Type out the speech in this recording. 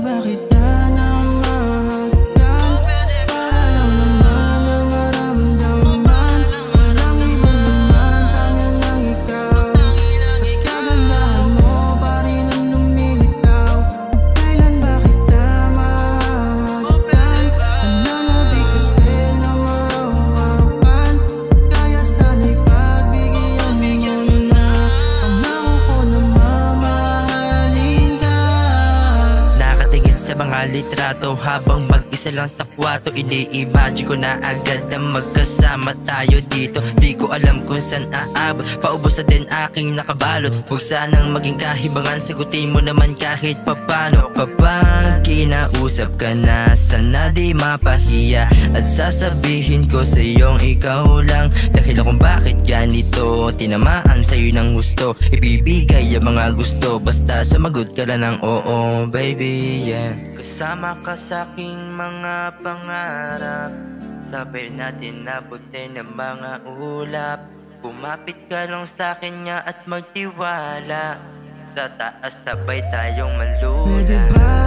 ba kita namahagan? Para lang naman na maramdaman. Walang iba naman, tanging lang ikaw. At kagandahan mo pa rin ang lumilitaw. Kailan ba kita mahahagan? Nananabi kasi na mahahawakan. Kaya sana'y pagbigyan mo na. Pangako ko na mamahalin ka. Nakatingin sa mga litrato habang mag-isa lang sa kwarto. Ini-imagine ko na agad na magkasama tayo dito. Di ko alam kung saan aabot, paubos na din aking nakabalot. Huwag sanang maging kahibangan, sagutin mo naman kahit papano. Kapag kinausap ka na, sana di mapahiya. At sasabihin ko sa iyong ikaw lang. Dahil kung bakit ganito, tinamaan sa'yo ng gusto. Ibibigay ang mga gusto, basta sumagot ka lang ng oo, baby, yeah. Kasama ka sa aking mga pangarap, sabay natin nabutin ang mga ulap. Kumapit ka lang sa akin nga at magtiwala. Sa taas sabay tayong malula. Pwede ba